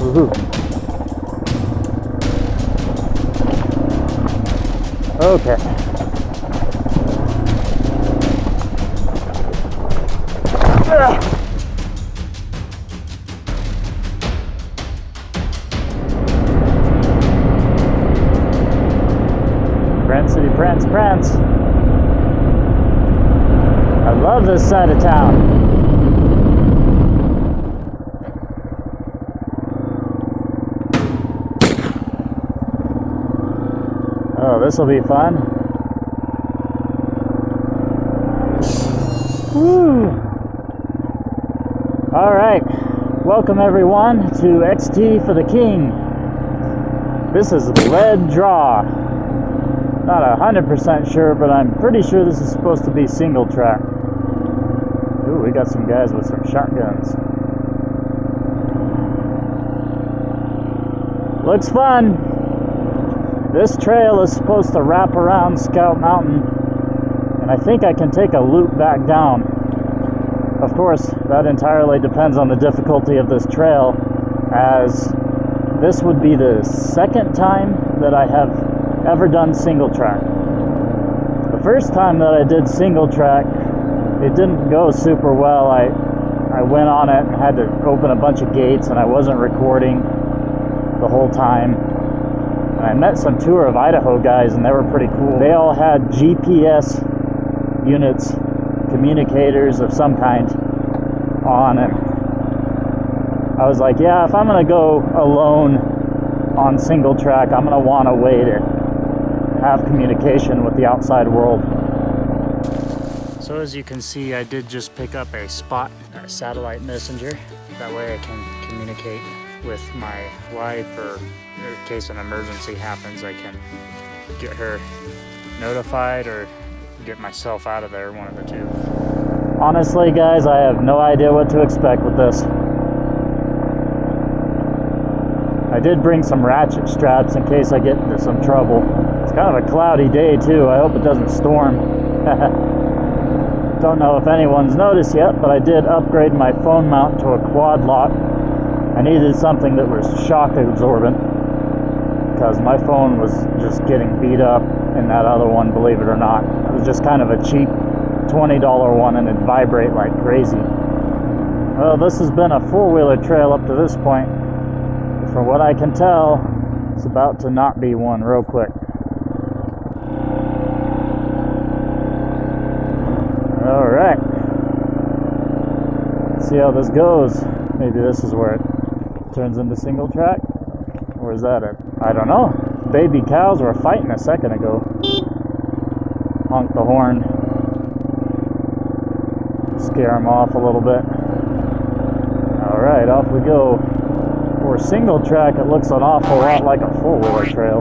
Woohoo. Okay. Prance City, prance, prance. I love this side of town. Oh, this will be fun. Woo! All right, welcome everyone to XT for the King. This is lead draw. Not 100% sure, but I'm pretty sure this is supposed to be single track. Ooh, we got some guys with some shotguns. Looks fun. This trail is supposed to wrap around Scout Mountain, and I think I can take a loop back down. Of course, that entirely depends on the difficulty of this trail, as this would be the second time that I have ever done single track. The first time that I did single track, it didn't go super well. I went on it and had to open a bunch of gates, and I wasn't recording the whole time. And I met some Tour of Idaho guys, and they were pretty cool. They all had GPS units, communicators of some kind on, and I was like, yeah, if I'm gonna go alone on single track, I'm gonna want a way to have communication with the outside world. So as you can see, I did just pick up a spot, a satellite messenger. That way I can communicate with my wife, or in case an emergency happens, I can get her notified or get myself out of there, one of the two. Honestly, guys, I have no idea what to expect with this. I did bring some ratchet straps in case I get into some trouble. It's kind of a cloudy day too. I hope it doesn't storm. Don't know if anyone's noticed yet, but I did upgrade my phone mount to a quad lock. I needed something that was shock absorbent, because my phone was just getting beat up in that other one, believe it or not. It was just kind of a cheap $20 one, and it'd vibrate like crazy. Well, this has been a four-wheeler trail up to this point. From what I can tell, it's about to not be one real quick. Alright. Let's see how this goes. Maybe this is where it turns into single track? Or is that it? I don't know. Baby cows were fighting a second ago. Honk the horn. Scare them off a little bit. Alright, off we go. For single track, it looks an awful lot like a four-wheeler trail.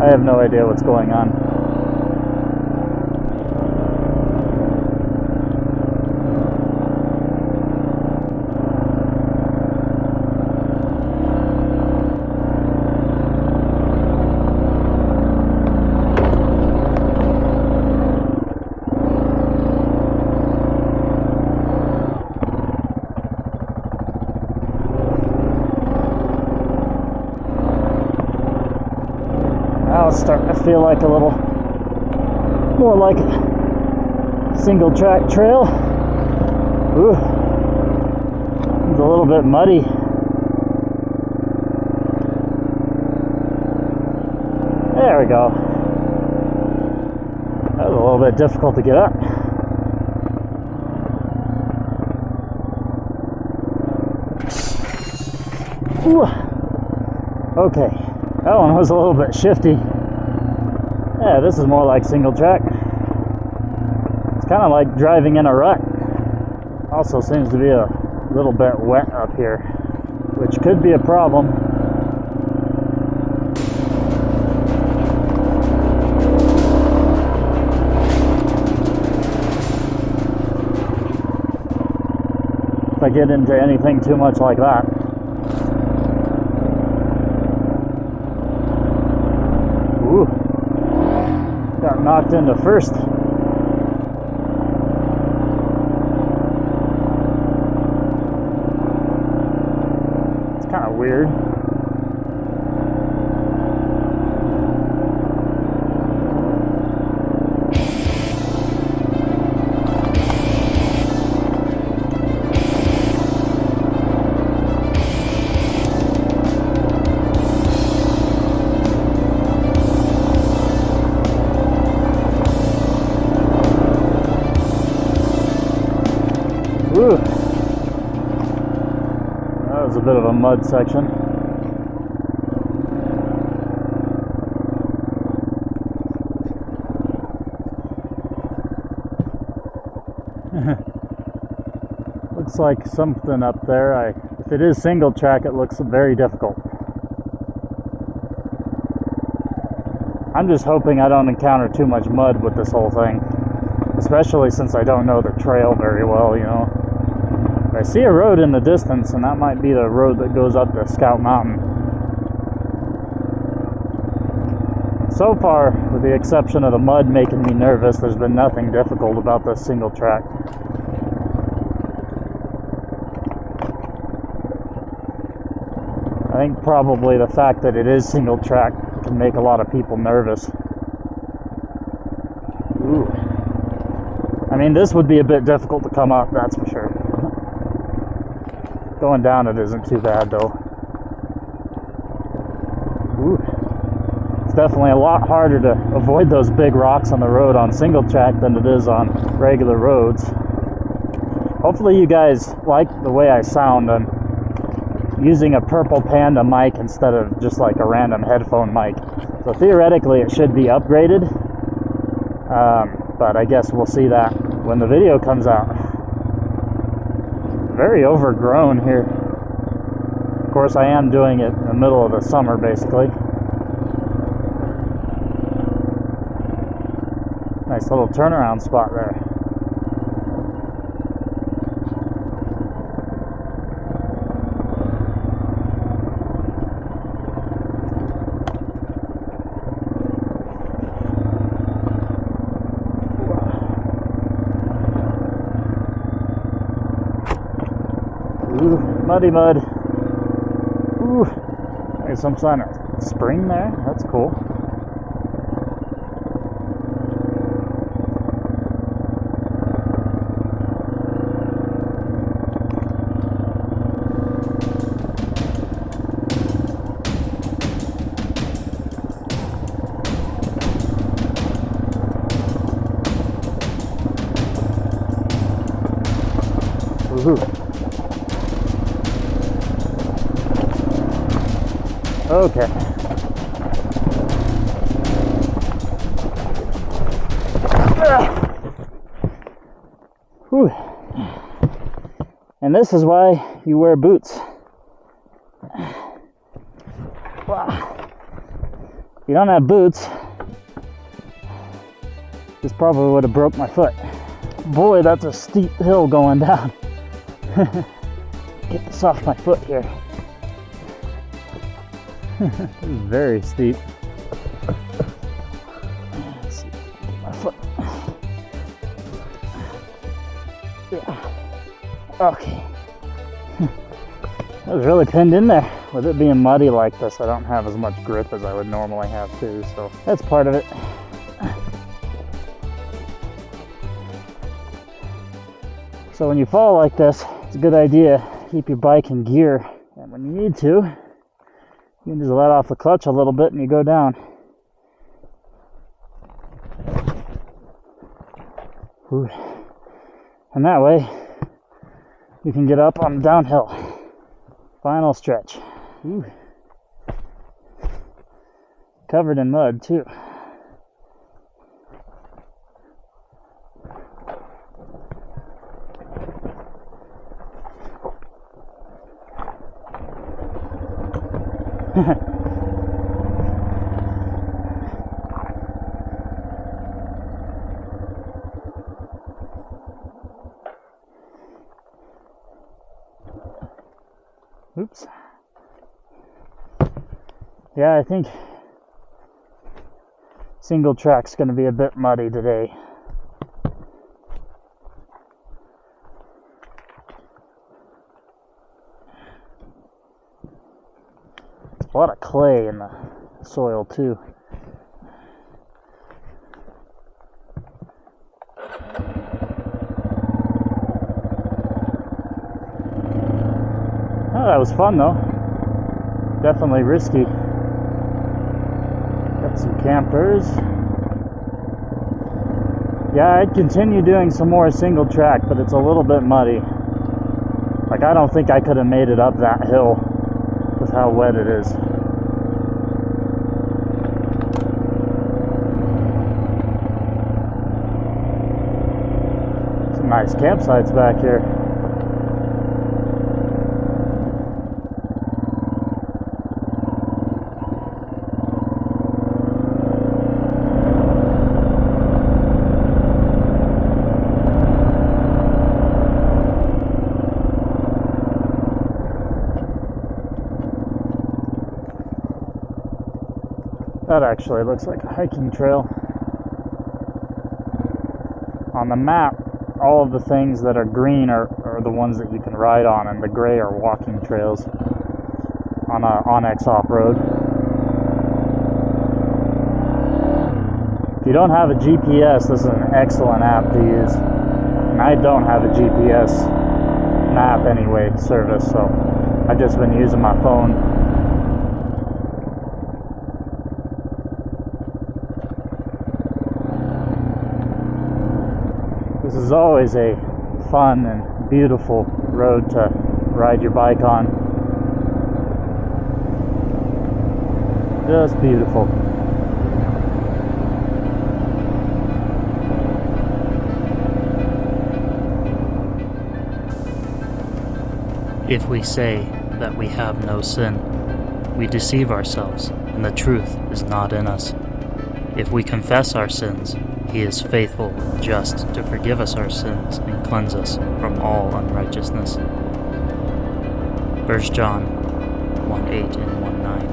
I have no idea what's going on. Now it's starting to feel like a little more like a single track trail. Ooh, it's a little bit muddy. There we go. That was a little bit difficult to get up. Ooh. Okay, that one was a little bit shifty. Yeah, this is more like single track. It's kind of like driving in a rut. Also seems to be a little bit wet up here, which could be a problem. If I get into anything too much like that. Ooh. Got knocked into first. kind of weird. Ooh. That was a bit of a mud section. Looks like something up there. If it is single track, it looks very difficult. I'm just hoping I don't encounter too much mud with this whole thing, especially since I don't know the trail very well, you know. I see a road in the distance, and that might be the road that goes up to Scout Mountain. So far, with the exception of the mud making me nervous, there's been nothing difficult about this single track. I think probably the fact that it is single track can make a lot of people nervous. Ooh. I mean, this would be a bit difficult to come up, that's for sure. Going down it isn't too bad though. Ooh. It's definitely a lot harder to avoid those big rocks on the road on single track than it is on regular roads. Hopefully you guys like the way I sound. I'm using a Purple Panda mic instead of just like a random headphone mic. So theoretically it should be upgraded, but I guess we'll see that when the video comes out. Very overgrown here. Of course, I am doing it in the middle of the summer, basically. Nice little turnaround spot there. Ooh, muddy mud. Ooh, there's some sign of spring there. That's cool. Woohoo. Okay. Whew. And this is why you wear boots. Wow. If you don't have boots, this probably would have broke my foot. Boy, that's a steep hill going down. Get this off my foot here. This is very steep. Let's see, my foot. Yeah. Okay. That was really pinned in there. With it being muddy like this, I don't have as much grip as I would normally have too, so that's part of it. So when you fall like this, it's a good idea to keep your bike in gear, and when you need to, you can just let off the clutch a little bit and you go down. Ooh. And that way, you can get up on the downhill. Final stretch. Ooh. Covered in mud too. Oops. Yeah, I think single track's going to be a bit muddy today. A lot of clay in the soil too. Oh, that was fun though. Definitely risky. Got some campers. Yeah, I'd continue doing some more single track, but it's a little bit muddy. Like, I don't think I could have made it up that hill with how wet it is. Some nice campsites back here. That actually looks like a hiking trail. On the map, all of the things that are green are the ones that you can ride on, and the gray are walking trails on Onyx off-road. If you don't have a GPS, this is an excellent app to use. And I don't have a GPS map anyway service, so I've just been using my phone. This is always a fun and beautiful road to ride your bike on. Just beautiful. If we say that we have no sin, we deceive ourselves, and the truth is not in us. If we confess our sins, He is faithful and just to forgive us our sins and cleanse us from all unrighteousness. 1 John 1:8 and 1:9.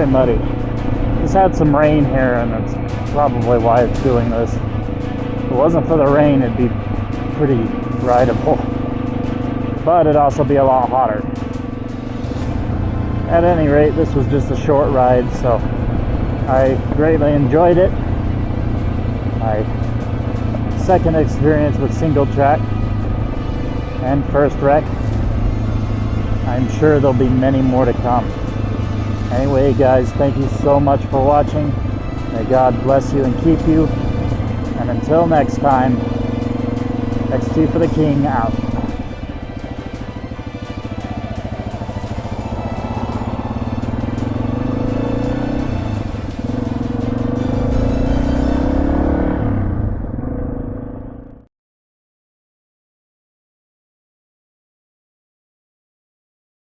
muddy. Just had some rain here, and that's probably why it's doing this. If it wasn't for the rain, it'd be pretty rideable, but it'd also be a lot hotter. At any rate, this was just a short ride, so I greatly enjoyed it. My second experience with single track and first wreck. I'm sure there'll be many more to come. Anyway, guys, thank you so much for watching. May God bless you and keep you. And until next time, XT for the King out.